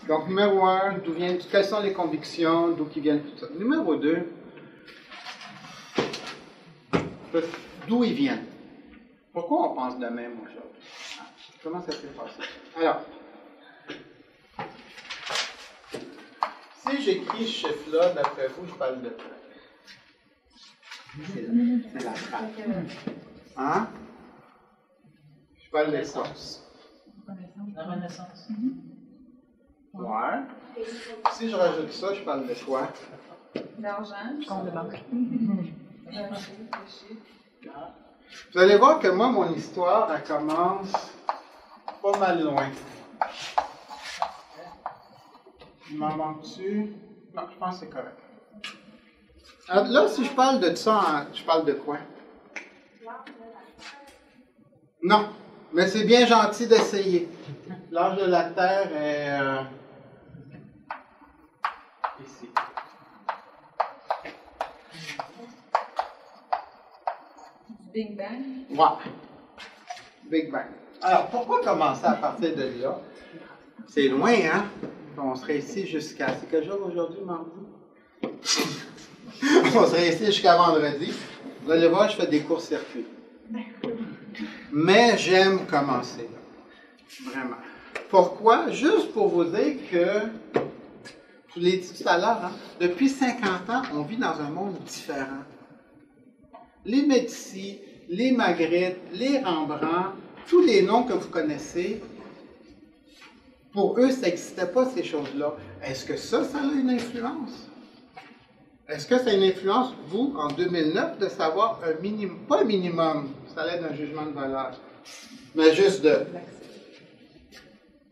Donc, numéro 1, quelles sont les convictions, d'où qui viennent tout ça. Numéro 2, d'où ils viennent. Pourquoi on pense de même aujourd'hui? Comment ça s'est passé? Alors, si j'écris ce chiffre-là, d'après vous, je parle de quoi? C'est la frappe. Hein? Je parle de quoi? La Renaissance. Ouais. Si je rajoute ça, je parle de quoi? L'argent. Compte de banque. Vous allez voir que moi, mon histoire, elle commence pas mal loin. Il m'en manque-tu? Non, je pense que c'est correct. Alors, là, si je parle de ça, je parle de quoi? Non, mais c'est bien gentil d'essayer. L'âge de la Terre est ici. Big Bang. Ouais. Big Bang. Alors, pourquoi commencer à partir de là? C'est loin, hein? On serait ici jusqu'à... C'est quel jour aujourd'hui, mardi? On serait ici jusqu'à vendredi. Vous allez voir, je fais des courts-circuits. Mais j'aime commencer là. Vraiment. Pourquoi? Juste pour vous dire que, je l'ai dit tout à l'heure, hein, depuis 50 ans, on vit dans un monde différent. Les Médicis, les Magritte, les Rembrandt, tous les noms que vous connaissez, pour eux, ça n'existait pas, ces choses-là. Est-ce que ça a une influence? Est-ce que ça a une influence, vous, en 2009, de savoir un minimum, pas un minimum, ça l'aide d'un jugement de valeur, mais juste de...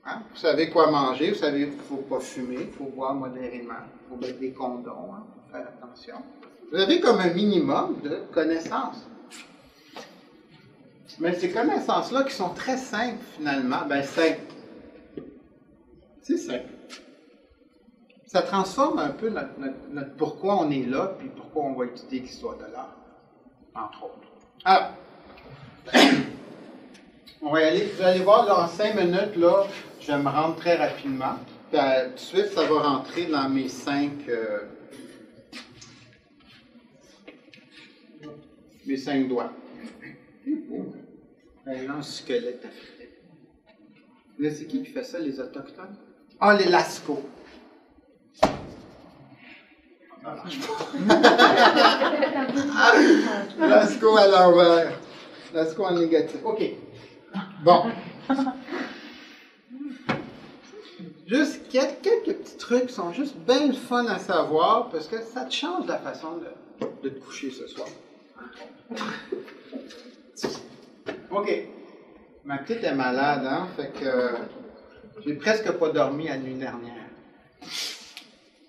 Hein? Vous savez quoi manger, vous savez qu'il ne faut pas fumer, il faut boire modérément, il faut mettre des condoms, hein, faut faire attention. Vous avez comme un minimum de connaissances. Mais ces connaissances-là qui sont très simples, finalement, ben simples. C'est simple. Ça transforme un peu notre pourquoi on est là, puis pourquoi on va étudier l'histoire de l'art, entre autres. Alors, on va y aller, vous allez voir, là, en 5 minutes, là, je vais me rendre très rapidement. Puis, tout de suite, ça va rentrer dans mes 5 doigts. Un squelette africain. Là, c'est qui fait ça, les Autochtones? Ah, les Lascaux. Lascaux à l'envers. Lascaux en négatif. OK. Bon. Juste quelques petits trucs qui sont juste bien le fun à savoir parce que ça te change la façon de te coucher ce soir. OK. Ma petite est malade, hein? Fait que j'ai presque pas dormi la nuit dernière.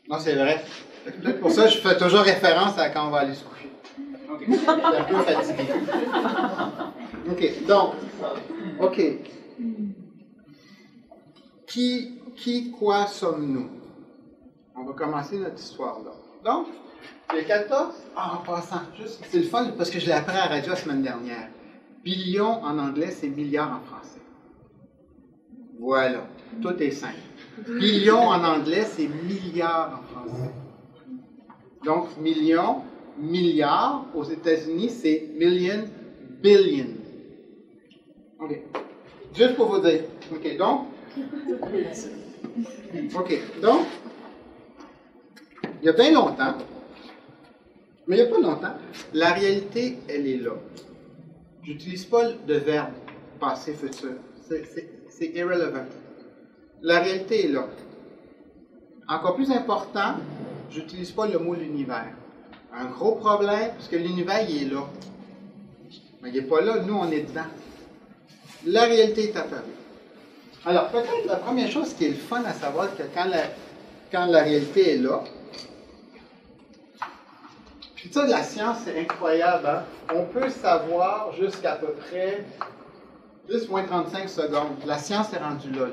Non, c'est vrai. Peut-être pour ça, je fais toujours référence à quand on va aller se coucher. OK. Je suis un peu fatigué. OK. Donc, OK. Qui, quoi sommes-nous? On va commencer notre histoire là. Donc, le 14, en passant, juste, c'est le fun parce que je l'ai appris à la radio la semaine dernière. Billion en anglais, c'est milliard en français. Voilà. Tout est simple. Billion en anglais, c'est milliard en français. Donc, million, milliard, aux États-Unis, c'est million, billion. OK. Juste pour vous dire. OK, donc. OK, donc. Il y a bien longtemps, mais il n'y a pas longtemps, la réalité, elle est là. J'utilise pas de verbe passé, futur. C'est irrelevant. La réalité est là. Encore plus important, j'utilise pas le mot l'univers. Un gros problème, parce que l'univers, il est là. Mais il n'est pas là, nous, on est dedans. La réalité est apparue. Alors, peut-être la première chose qui est le fun à savoir, que quand la réalité est là, puis ça, la science, c'est incroyable, hein? On peut savoir jusqu'à peu près 10 moins 35 secondes. La science est rendue là.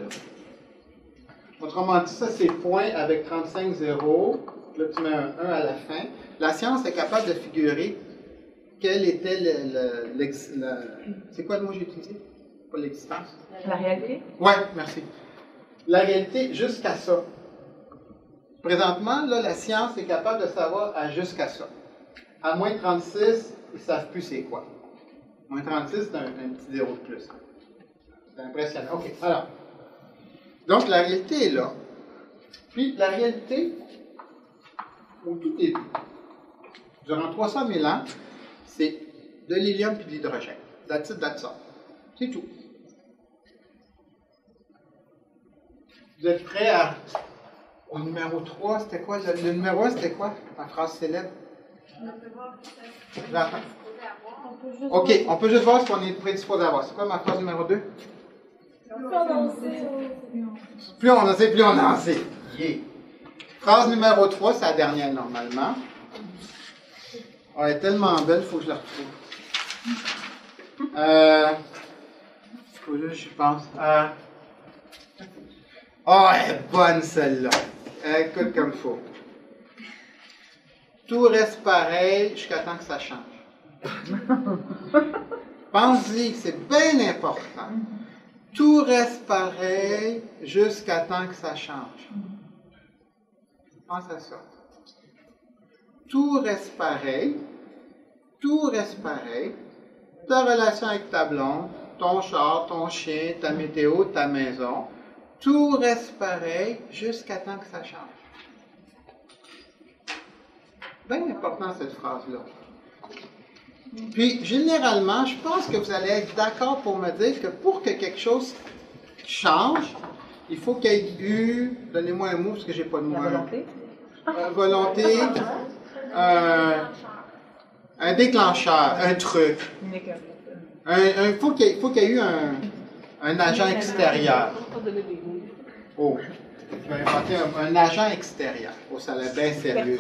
Autrement dit, ça, c'est point avec 35 zéros. Là, tu mets un 1 à la fin. La science est capable de figurer quel était c'est quoi le mot que j'ai utilisé? Pas l'existence? La réalité? Oui, merci. la réalité jusqu'à ça. Présentement, là, la science est capable de savoir à jusqu'à ça. À moins 36, ils ne savent plus c'est quoi. Moins 36, c'est un petit zéro de plus. C'est impressionnant. OK, alors. Donc, la réalité est là. Puis, la réalité, au tout début, durant 300 000 ans, c'est de l'hélium et de l'hydrogène. That's it, that's all. C'est tout. Vous êtes prêts au numéro 3? C'était quoi? Le numéro 1, c'était quoi? La phrase célèbre? J'entends. OK, on peut juste voir ce qu'on est prédisposé à avoir. C'est quoi ma phrase numéro 2? Plus on en sait, plus on en sait. Yeah. Phrase numéro 3, c'est la dernière normalement. Oh, elle est tellement belle, il faut que je la retrouve. Faut que je pense. Oh, elle est bonne celle-là. Écoute comme il faut. Tout reste pareil jusqu'à temps que ça change. Pense-y, c'est bien important. Tout reste pareil jusqu'à temps que ça change. Pense à ça. Tout reste pareil. Tout reste pareil. Ta relation avec ta blonde, ton char, ton chien, ta météo, ta maison. Tout reste pareil jusqu'à temps que ça change. Bien important cette phrase-là. Puis, généralement, je pense que vous allez être d'accord pour me dire que pour que quelque chose change, il faut qu'il y ait eu, donnez-moi un mot parce que j'ai pas de mot. Volonté, un déclencheur, un truc. Il faut qu'il y ait eu un agent extérieur. Oh, je vais inventer un agent extérieur. Oh, ça a l'air bien sérieux.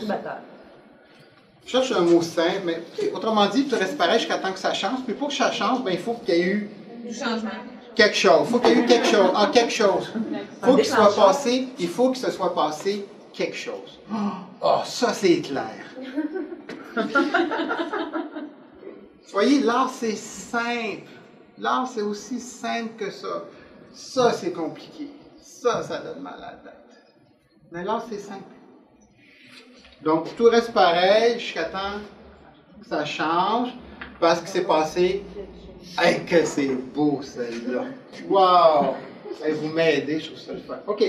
Je cherche un mot simple, mais autrement dit, tout reste pareil jusqu'à temps que ça change. Puis pour que ça change, ben, il faut qu'il y ait eu Du changement. quelque chose. Il faut qu'il y ait eu quelque chose. Ah, quelque chose. Il faut qu'il se soit passé quelque chose. Oh, ça c'est clair. Voyez, l'art c'est simple. L'art c'est aussi simple que ça. Ça c'est compliqué. Ça donne mal à la tête. Mais l'art c'est simple. Donc, tout reste pareil jusqu'à temps que ça change, parce que c'est passé. Hey, que c'est beau, celle-là! Wow! Hey, vous m'aidez, je trouve ça le fun. OK.